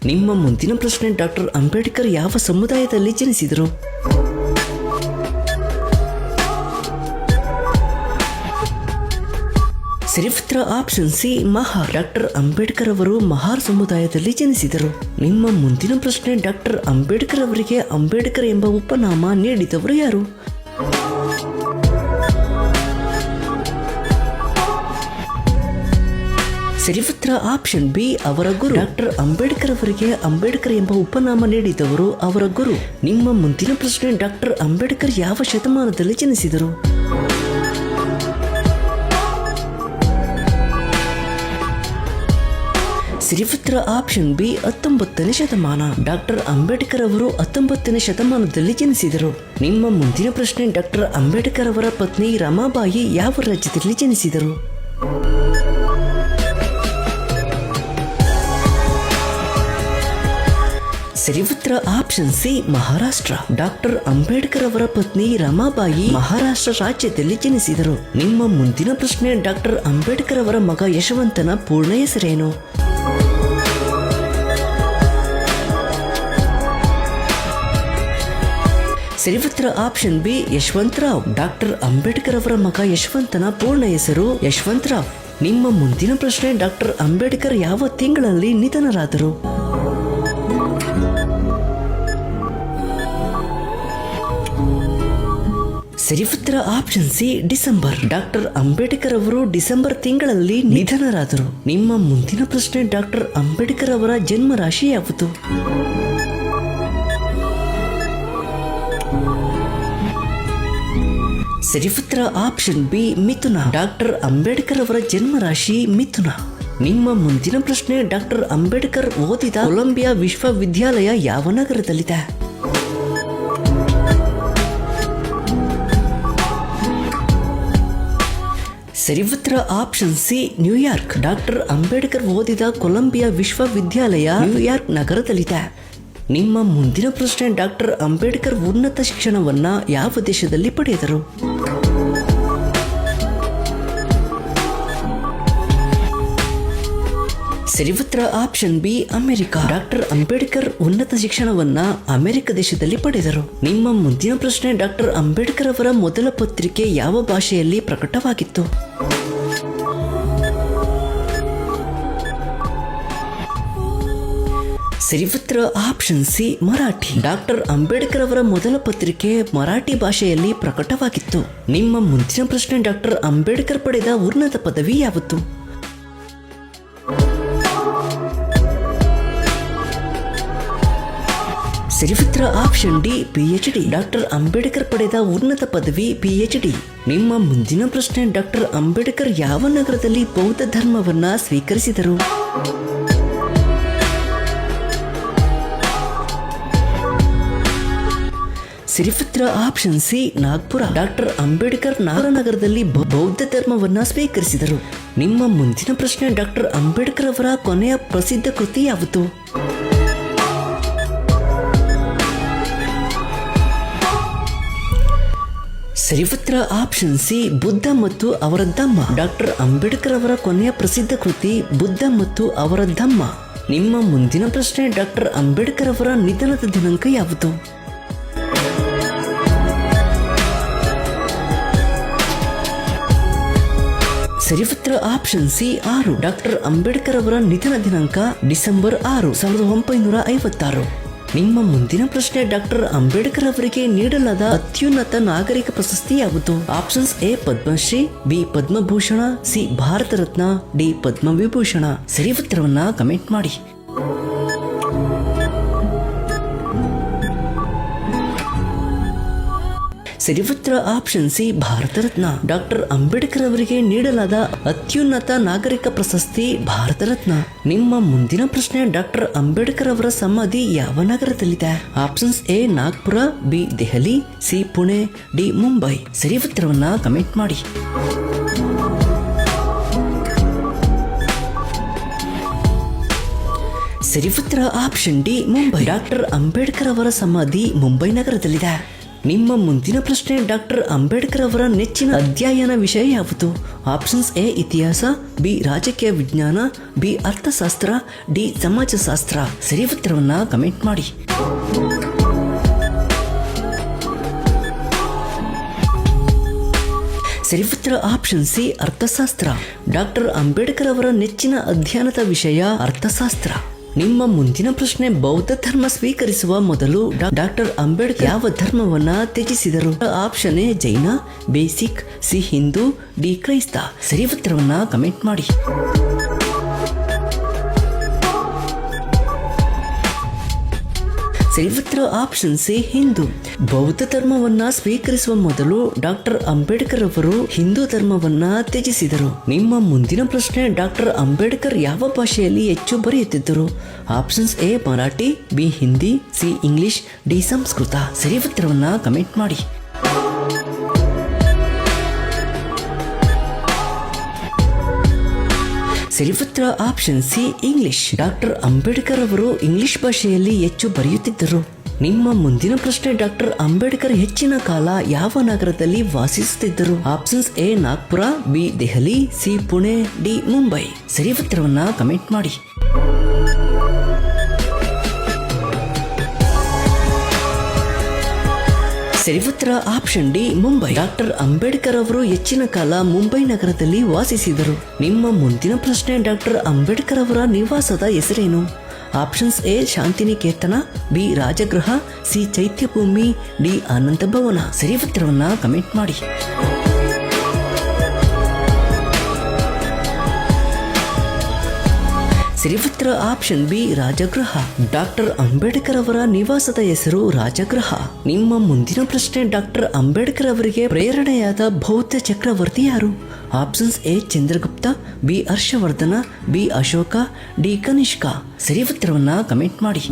ನಿಮ್ಮ ಮುಂದಿನ ಪ್ರಶ್ನೆ, ಡಾಕ್ಟರ್ ಅಂಬೇಡ್ಕರ್ ಯಾವ ಸಮುದಾಯದಲ್ಲಿ ಜನಿಸಿದರು? ಸರಿ ಉತ್ತರ option C Mahar. Doctor Ambedkar ಅವರು ಮಹಾರ್ ಸಮುದಾಯದಲ್ಲಿ ಜನಿಸಿದರು. ನಿಮ್ಮ ಮುಂದಿನ ಪ್ರಶ್ನೆ, ಡಾಕ್ಟರ್ ಅಂಬೇಡ್ಕರ್ ಅವರಿಗೆ ಅಂಬೇಡ್ಕರ್ ಎಂಬ ಉಪನಾಮ ನೀಡಿದವರು ಯಾರು? ಸರಿ ಉತ್ತರ ಆಪ್ಷನ್ ಬಿ ಅವರ ಗುರು. ಡಾಕ್ಟರ್ ಅಂಬೇಡ್ಕರ್ ಅವರಿಗೆ ಅಂಬೇಡ್ಕರ್ ಎಂಬ ಉಪನಾಮ ನೀಡಿದವರು ಅವರ ಗುರು. ನಿಮ್ಮ ಮುಂದಿನ ಪ್ರಶ್ನೆ, ಡಾಕ್ಟರ್ ಅಂಬೇಡ್ಕರ್ ಯಾವ ಶತಮಾನದಲ್ಲಿ ಜನಿಸಿದರು? ಸರಿ ಉತ್ತರ ಆಪ್ಷನ್ ಬಿ 19ನೇ ಶತಮಾನ. ಡಾಕ್ಟರ್ ಅಂಬೇಡ್ಕರ್ ಅವರು 19ನೇ ಶತಮಾನದಲ್ಲಿ ಜನಿಸಿದರು. ನಿಮ್ಮ ಮುಂದಿನ ಪ್ರಶ್ನೆ, ಡಾಕ್ಟರ್ ಅಂಬೇಡ್ಕರ್ ಅವರ ಪತ್ನಿ ರಮಾಬಾಯಿ ಯಾವ ರಾಜ್ಯದಲ್ಲಿ ಜನಿಸಿದರು? ಸರಿ ಉತ್ತರ option C Maharashtra. Doctor Ambedkar ಅವರ ಪತ್ನಿ ರಮಾಬಾಯಿ ಮಹಾರಾಷ್ಟ್ರ ರಾಜ್ಯದಲ್ಲಿ ಜನಿಸಿದರು. ನಿಮ್ಮ ಮುಂದಿನ ಪ್ರಶ್ನೆ, ಡಾಕ್ಟರ್ ಅಂಬೇಡ್ಕರ್ ಅವರ ಮಗ ಯಶವಂತನ ಪೂರ್ಣ ಹೆಸರೇನು? ಸರಿ ಉತ್ತರ option B Yashwantrao. Doctor Ambedkar ಅವರ ಮಗ ಯಶವಂತನ ಪೂರ್ಣ ಹೆಸರು ಯಶವಂತರಾವ್. ನಿಮ್ಮ ಮುಂದಿನ ಪ್ರಶ್ನೆ, ಡಾಕ್ಟರ್ ಅಂಬೇಡ್ಕರ್ ಯಾವ ತಿಂಗಳಲ್ಲಿ ನಿಧನರಾದರು? ಸರಿ ಉತ್ತರ option C December. Doctor Ambedkar ಅವರು ಡಿಸೆಂಬರ್ ತಿಂಗಳಲ್ಲಿ ನಿಧನರಾದರು. ನಿಮ್ಮ ಮುಂದಿನ ಪ್ರಶ್ನೆ, ಡಾಕ್ಟರ್ ಅಂಬೇಡ್ಕರ್ ಅವರ ಜನ್ಮ ರಾಶಿ ಯಾವುದು? ಸರಿ ಉತ್ತರ ಆಪ್ಷನ್ ಬಿ ಮಿಥುನ. ಡಾಕ್ಟರ್ ಅಂಬೇಡ್ಕರ್ ಅವರ ಜನ್ಮ ರಾಶಿ ಮಿಥುನ. ನಿಮ್ಮ ಮುಂದಿನ ಪ್ರಶ್ನೆ, ಡಾಕ್ಟರ್ ಅಂಬೇಡ್ಕರ್ ಓದಿದ ಕೊಲಂಬಿಯಾ ವಿಶ್ವವಿದ್ಯಾಲಯ ಯಾವ ನಗರದಲ್ಲಿದೆ? ಸರಿ ಉತ್ತರ option C New York. Doctor Ambedkar ಓದಿದ ಕೊಲಂಬಿಯಾ ವಿಶ್ವವಿದ್ಯಾಲಯ ನ್ಯೂಯಾರ್ಕ್ ನಗರದಲ್ಲಿದೆ. ನಿಮ್ಮ ಮುಂದಿನ ಪ್ರಶ್ನೆ, ಡಾಕ್ಟರ್ ಅಂಬೇಡ್ಕರ್ ಉನ್ನತ ಶಿಕ್ಷಣವನ್ನ ಯಾವ ದೇಶದಲ್ಲಿ ಪಡೆದರು? ಸರಿ ಉತ್ತರ option B America. Doctor Ambedkar ಉನ್ನತ ಶಿಕ್ಷಣವನ್ನ ಅಮೆರಿಕ ದೇಶದಲ್ಲಿ ಪಡೆದರು. ನಿಮ್ಮ ಮುಂದಿನ ಪ್ರಶ್ನೆ, ಡಾಕ್ಟರ್ ಅಂಬೇಡ್ಕರ್ ಅವರ ಮೊದಲ ಪತ್ರಿಕೆ ಯಾವ ಭಾಷೆಯಲ್ಲಿ ಪ್ರಕಟವಾಗಿತ್ತು? ಸರಿ ಉತ್ತರ option C Marathi. Doctor Ambedkar ಅವರ ಮೊದಲ ಪತ್ರಿಕೆ ಮರಾಠಿ ಭಾಷೆಯಲ್ಲಿ ಪ್ರಕಟವಾಗಿತ್ತು. ನಿಮ್ಮ ಮುಂದಿನ ಪ್ರಶ್ನೆ, ಡಾಕ್ಟರ್ ಅಂಬೇಡ್ಕರ್ ಪಡೆದ ಉನ್ನತ ಪದವಿ ಯಾವುದು? ಸರಿ ಉತ್ತರ option D PhD. Doctor Ambedkar ಪಡೆದ ಉನ್ನತ ಪದವಿ PhD. ನಿಮ್ಮ ಮುಂದಿನ ಪ್ರಶ್ನೆ, ಡಾಕ್ಟರ್ ಅಂಬೇಡ್ಕರ್ ಯಾವ ನಗರದಲ್ಲಿ ಬೌದ್ಧ ಧರ್ಮವನ್ನ ಸ್ವೀಕರಿಸಿದರು? ಸರಿ ಉತ್ತರ option C Nagpur. Doctor Ambedkar ನಗರದಲ್ಲಿ ಬೌದ್ಧ ಧರ್ಮವನ್ನ ಸ್ವೀಕರಿಸಿದರು. ನಿಮ್ಮ ಮುಂದಿನ ಪ್ರಶ್ನೆ, ಡಾಕ್ಟರ್ ಅಂಬೇಡ್ಕರ್ ಅವರ ಕೊನೆಯ ಪ್ರಸಿದ್ಧ ಕೃತಿ ಯಾವುದು? ಸರಿ ಉತ್ತರ ಆಪ್ಷನ್ ಸಿ ಬುದ್ಧ ಮತ್ತು ಅವರ ಧಮ್ಮ. ಡಾಕ್ಟರ್ ಅಂಬೇಡ್ಕರ್ ಅವರ ಕೊನೆಯ ಪ್ರಸಿದ್ಧ ಕೃತಿ ಬುದ್ಧ ಮತ್ತು ಅವರ ಧಮ್ಮ. ನಿಮ್ಮ ಮುಂದಿನ ಪ್ರಶ್ನೆ, ಡಾಕ್ಟರ್ ಅಂಬೇಡ್ಕರ್ ಅವರ ನಿಧನದ ದಿನಾಂಕ ಯಾವುದು? ಸರಿ ಉತ್ತರ ಆಪ್ಷನ್ ಸಿ 6. ಡಾಕ್ಟರ್ ಅಂಬೇಡ್ಕರ್ ಅವರ ನಿಧನ ದಿನಾಂಕ ಡಿಸೆಂಬರ್ 6, 1956. ನಿಮ್ಮ ಮುಂದಿನ ಪ್ರಶ್ನೆ, ಡಾಕ್ಟರ್ ಅಂಬೇಡ್ಕರ್ ಅವರಿಗೆ ನೀಡಲಾದ ಅತ್ಯುನ್ನತ ನಾಗರಿಕ ಪ್ರಶಸ್ತಿ ಯಾವುದು? Options A Padmashri, B Padmabhushan, C Bharat Ratna, D Padmavibhushan. ಸರಿ ಉತ್ತರವನ್ನ ಕಮೆಂಟ್ ಮಾಡಿ. ಸರಿ ಉತ್ತರ option C Bharat Ratna. Doctor Ambedkar ಅವರಿಗೆ ನೀಡಲಾದ ಅತ್ಯುನ್ನತ ನಾಗರಿಕ ಪ್ರಶಸ್ತಿ ಭಾರತ ರತ್ನ. ನಿಮ್ಮ ಮುಂದಿನ ಪ್ರಶ್ನೆ, ಡಾಕ್ಟರ್ ಅಂಬೇಡ್ಕರ್ ಅವರ ಸಮಾಧಿ ಯಾವ ನಗರದಲ್ಲಿದೆ? Options A Nagpur, B Delhi, C Pune, D Mumbai. ಸರಿ ಉತ್ತರವನ್ನ ಕಮೆಂಟ್ ಮಾಡಿ. ಸರಿ ಉತ್ತರ option D Mumbai. Doctor Ambedkar ಅವರ ಸಮಾಧಿ ಮುಂಬೈ ನಗರದಲ್ಲಿದೆ. ನಿಮ್ಮ ಮುಂದಿನ ಪ್ರಶ್ನೆ ಡಾಕ್ಟರ್ ಅಂಬೇಡ್ಕರ್ ಅವರ ನೆಚ್ಚಿನ ಅಧ್ಯಯನ ವಿಷಯ ಯಾವುದು? ಆಪ್ಷನ್ಸ್ ಎ ಇತಿಹಾಸ, ಬಿ ರಾಜಕೀಯ ವಿಜ್ಞಾನ, ಬಿ ಅರ್ಥಶಾಸ್ತ್ರ, ಡಿ ಸಮಾಜಶಾಸ್ತ್ರ. ಸರಿ ಉತ್ತರವನ್ನ ಕಮೆಂಟ್ ಮಾಡಿ. ಸರಿ ಉತ್ತರ ಆಪ್ಷನ್ ಸಿ ಅರ್ಥಶಾಸ್ತ್ರ. ಡಾಕ್ಟರ್ ಅಂಬೇಡ್ಕರ್ ಅವರ ನೆಚ್ಚಿನ ಅಧ್ಯಯನದ ವಿಷಯ ಅರ್ಥಶಾಸ್ತ್ರ. ನಿಮ್ಮ ಮುಂದಿನ ಪ್ರಶ್ನೆ ಬೌದ್ಧ ಧರ್ಮ ಸ್ವೀಕರಿಸುವ ಮೊದಲು ಡಾಕ್ಟರ್ ಅಂಬೇಡ್ಕರ್ ಯಾವ ಧರ್ಮವನ್ನ ತ್ಯಜಿಸಿದರು? Option A Jaina, B Sikh, C Hindu, D ಕ್ರೈಸ್ತ. ಸರಿ ಉತ್ತರವನ್ನ ಕಮೆಂಟ್ ಮಾಡಿ. ಸರಿ ಉತ್ತರ ಆಪ್ಷನ್ ಸಿ ಹಿಂದೂ. ಬೌದ್ಧ ಧರ್ಮವನ್ನ ಸ್ವೀಕರಿಸುವ ಮೊದಲು ಡಾಕ್ಟರ್ ಅಂಬೇಡ್ಕರ್ ಅವರು ಹಿಂದೂ ಧರ್ಮವನ್ನ ತ್ಯಜಿಸಿದರು. ನಿಮ್ಮ ಮುಂದಿನ ಪ್ರಶ್ನೆ ಡಾಕ್ಟರ್ ಅಂಬೇಡ್ಕರ್ ಯಾವ ಭಾಷೆಯಲ್ಲಿ ಹೆಚ್ಚು ಬರೆಯುತ್ತಿದ್ದರು? Options A Marathi, B Hindi, C English, D Sanskrit. ಸರಿ ಉತ್ತರವನ್ನ ಕಮೆಂಟ್ ಮಾಡಿ. ಸರಿ ಉತ್ತರ option C English. Doctor Ambedkar ಅವರು ಇಂಗ್ಲಿಷ್ ಭಾಷೆಯಲ್ಲಿ ಹೆಚ್ಚು ಬರೆಯುತ್ತಿದ್ದರು. ನಿಮ್ಮ ಮುಂದಿನ ಪ್ರಶ್ನೆ ಡಾಕ್ಟರ್ ಅಂಬೇಡ್ಕರ್ ಹೆಚ್ಚಿನ ಕಾಲ ಯಾವ ನಗರದಲ್ಲಿ ವಾಸಿಸುತ್ತಿದ್ದರು? Options A Nagpur, B Delhi, C Pune, D Mumbai. ಸರಿ ಉತ್ತರವನ್ನ ಕಮೆಂಟ್ ಮಾಡಿ. ಸರಿ ಉತ್ತರ option D Mumbai. Doctor Ambedkar ಅವರು ಹೆಚ್ಚಿನ ಕಾಲ ಮುಂಬೈ ನಗರದಲ್ಲಿ ವಾಸಿಸಿದರು. ನಿಮ್ಮ ಮುಂದಿನ ಪ್ರಶ್ನೆ ಡಾಕ್ಟರ್ ಅಂಬೇಡ್ಕರ್ ಅವರ ನಿವಾಸದ ಹೆಸರೇನು? Options A Shantiniketan, B Rajagriha, C Chaityabhoomi, D Anand Bhavan. ಸರಿ ಉತ್ತರವನ್ನ ಕಮೆಂಟ್ ಮಾಡಿ. ಸರಿ ಉತ್ತರ option B Rajagriha. Doctor Ambedkar ಅವರ ನಿವಾಸದ ಹೆಸರು ರಾಜಗೃಹ. ನಿಮ್ಮ ಮುಂದಿನ ಪ್ರಶ್ನೆ ಡಾಕ್ಟರ್ ಅಂಬೇಡ್ಕರ್ ಅವರಿಗೆ ಪ್ರೇರಣೆಯಾದ ಬೌದ್ಧ ಚಕ್ರವರ್ತಿ ಯಾರು? Options A Chandragupta, B Harshavardhana, B Ashoka, D Kanishka. ಸರಿ ಉತ್ತರವನ್ನ ಕಮೆಂಟ್ ಮಾಡಿ.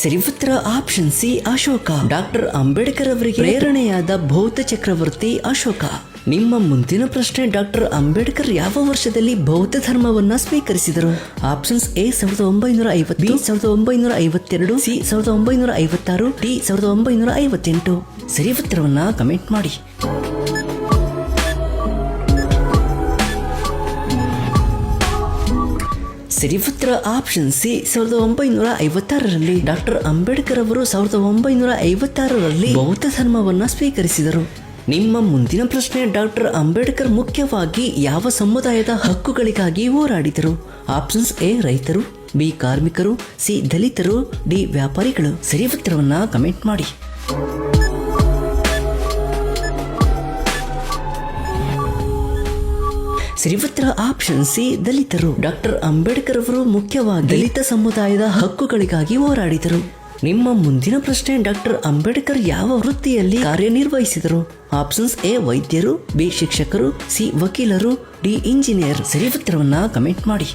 ಸರಿ ಉತ್ತರ option C Ashoka. Doctor Ambedkar ಅವರಿಗೆ ಪ್ರೇರಣೆಯಾದ ಬೌದ್ಧ ಚಕ್ರವರ್ತಿ ಅಶೋಕ. ನಿಮ್ಮ ಮುಂದಿನ ಪ್ರಶ್ನೆ ಡಾಕ್ಟರ್ ಅಂಬೇಡ್ಕರ್ ಯಾವ ವರ್ಷದಲ್ಲಿ ಬೌದ್ಧ ಧರ್ಮವನ್ನ ಸ್ವೀಕರಿಸಿದರು? Options A 1950, B 1952, C 1956, D 1958. ಸರಿ ಉತ್ತರವನ್ನ ಕಮೆಂಟ್ ಮಾಡಿ. ಸರಿ ಉತ್ತರ ಆಪ್ಷನ್ ಸಿ 1956ರಲ್ಲಿ. ಡಾಕ್ಟರ್ ಅಂಬೇಡ್ಕರ್ ಅವರು 1956ರಲ್ಲಿ ಬೌದ್ಧ ಧರ್ಮವನ್ನ ಸ್ವೀಕರಿಸಿದರು. ನಿಮ್ಮ ಮುಂದಿನ ಪ್ರಶ್ನೆ ಡಾಕ್ಟರ್ ಅಂಬೇಡ್ಕರ್ ಮುಖ್ಯವಾಗಿ ಯಾವ ಸಮುದಾಯದ ಹಕ್ಕುಗಳಿಗಾಗಿ ಹೋರಾಡಿದರು? ಆಪ್ಷನ್ಸ್ ಎ ರೈತರು, ಬಿ ಕಾರ್ಮಿಕರು, ಸಿ ದಲಿತರು, ಡಿ ವ್ಯಾಪಾರಿಗಳು. ಸರಿ ಉತ್ತರವನ್ನ ಕಮೆಂಟ್ ಮಾಡಿ. ಸರಿ ಉತ್ತರ ಆಪ್ಷನ್ ಸಿ ದಲಿತರು. ಡಾಕ್ಟರ್ ಅಂಬೇಡ್ಕರ್ ಅವರು ಮುಖ್ಯವಾಗಿ ದಲಿತ ಸಮುದಾಯದ ಹಕ್ಕುಗಳಿಗಾಗಿ ಹೋರಾಡಿದರು. ನಿಮ್ಮ ಮುಂದಿನ ಪ್ರಶ್ನೆ ಡಾಕ್ಟರ್ ಅಂಬೇಡ್ಕರ್ ಯಾವ ವೃತ್ತಿಯಲ್ಲಿ ಕಾರ್ಯನಿರ್ವಹಿಸಿದರು? ಆಪ್ಷನ್ಸ್ ಎ ವೈದ್ಯರು, ಬಿ ಶಿಕ್ಷಕರು, ಸಿ ವಕೀಲರು, ಡಿ ಇಂಜಿನಿಯರ್. ಸರಿ ಉತ್ತರವನ್ನ ಕಮೆಂಟ್ ಮಾಡಿ.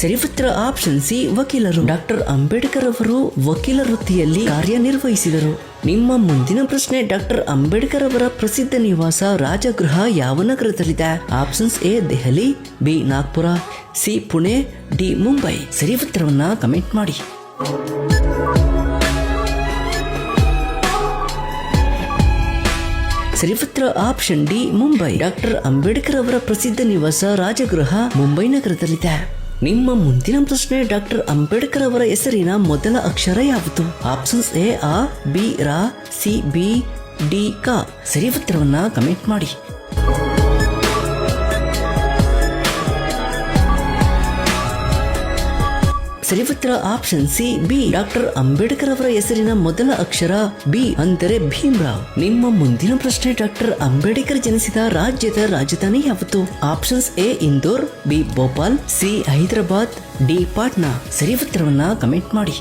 ಸರಿ ಉತ್ತರ ಆಪ್ಷನ್ ಸಿ ವಕೀಲರು. ಡಾಕ್ಟರ್ ಅಂಬೇಡ್ಕರ್ ಅವರು ವಕೀಲ ವೃತ್ತಿಯಲ್ಲಿ ಕಾರ್ಯನಿರ್ವಹಿಸಿದರು. ನಿಮ್ಮ ಮುಂದಿನ ಪ್ರಶ್ನೆ ಡಾಕ್ಟರ್ ಅಂಬೇಡ್ಕರ್ ಅವರ ಪ್ರಸಿದ್ಧ ನಿವಾಸ ರಾಜಗೃಹ ಯಾವ ನಗರದಲ್ಲಿದೆ? Options A Delhi, B Nagpur, C Pune, D Mumbai. ಸರಿ ಉತ್ತರವನ್ನ ಕಮೆಂಟ್ ಮಾಡಿ. ಸರಿ ಉತ್ತರ option D Mumbai. Doctor Ambedkar ಅವರ ಪ್ರಸಿದ್ಧ ನಿವಾಸ ರಾಜಗೃಹ ಮುಂಬೈ ನಗರದಲ್ಲಿದೆ. ನಿಮ್ಮ ಮುಂದಿನ ಪ್ರಶ್ನೆ ಡಾಕ್ಟರ್ ಅಂಬೇಡ್ಕರ್ ಅವರ ಹೆಸರಿನ ಮೊದಲ ಅಕ್ಷರ ಯಾವುದು? ಆಪ್ಷನ್ಸ್ ಎ ಆ, ಬಿ ರಾ, ಸಿ ಬಿ, ಡಿ ಕ. ಸರಿ ಉತ್ತರವನ್ನ ಕಮೆಂಟ್ ಮಾಡಿ. ಸರಿ ಉತ್ತರ option C B. Doctor Ambedkar ಅವರ ಹೆಸರಿನ ಮೊದಲ ಅಕ್ಷರ ಬಿ ಅಂದರೆ ಭೀಮ್ರಾವ್. ನಿಮ್ಮ ಮುಂದಿನ ಪ್ರಶ್ನೆ ಡಾಕ್ಟರ್ ಅಂಬೇಡ್ಕರ್ ಜನಿಸಿದ ರಾಜ್ಯದ ರಾಜಧಾನಿ ಯಾವುದು? Options A Indore, B Bhopal, C Hyderabad, D Patna. ಸರಿ ಉತ್ತರವನ್ನ ಕಮೆಂಟ್ ಮಾಡಿ.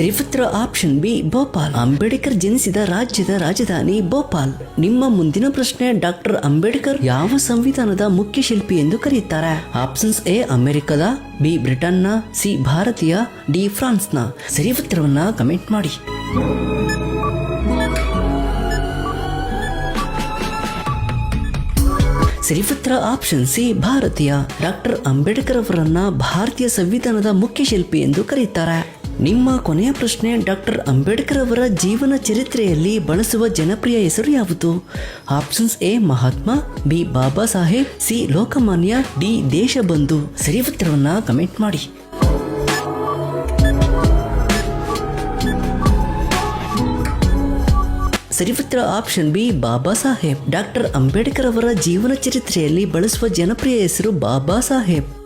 ಸರಿ ಉತ್ತರ ಆಪ್ಷನ್ ಬಿ ಭೋಪಾಲ್. ಅಂಬೇಡ್ಕರ್ ಜನಿಸಿದ ರಾಜ್ಯದ ರಾಜಧಾನಿ ಭೋಪಾಲ್. ನಿಮ್ಮ ಮುಂದಿನ ಪ್ರಶ್ನೆ, ಡಾಕ್ಟರ್ ಅಂಬೇಡ್ಕರ್ ಯಾವ ಸಂವಿಧಾನದ ಮುಖ್ಯ ಶಿಲ್ಪಿ ಎಂದು ಕರೆಯುತ್ತಾರೆ? ಆಪ್ಷನ್ಸ್ ಎ ಅಮೆರಿಕದ, ಬಿ ಬ್ರಿಟನ್ನ, ಸಿ ಭಾರತೀಯ, ಡಿ ಫ್ರಾನ್ಸ್ನ. ಸರಿ ಉತ್ತರವನ್ನ ಕಮೆಂಟ್ ಮಾಡಿ. ಸರಿ ಉತ್ತರ ಆಪ್ಷನ್ ಸಿ ಭಾರತೀಯ. ಡಾಕ್ಟರ್ ಅಂಬೇಡ್ಕರ್ ಅವರನ್ನ ಭಾರತೀಯ ಸಂವಿಧಾನದ ಮುಖ್ಯ ಶಿಲ್ಪಿ ಎಂದು ಕರೆಯುತ್ತಾರೆ. ನಿಮ್ಮ ಕೊನೆಯ ಪ್ರಶ್ನೆ, ಡಾಕ್ಟರ್ ಅಂಬೇಡ್ಕರ್ ಅವರ ಜೀವನ ಚರಿತ್ರೆಯಲ್ಲಿ ಬಳಸುವ ಜನಪ್ರಿಯ ಹೆಸರು ಯಾವುದು? Options A Mahatma, B Baba Saheb, C Lokmanya, D Deshbandhu. ಸರಿ ಉತ್ತರವನ್ನ ಕಮೆಂಟ್ ಮಾಡಿ. ಸರಿ ಉತ್ತರ option B Baba Saheb. Doctor Ambedkar ಅವರ ಜೀವನ ಚರಿತ್ರೆಯಲ್ಲಿ ಬಳಸುವ ಜನಪ್ರಿಯ ಹೆಸರು ಬಾಬಾ ಸಾಹೇಬ್.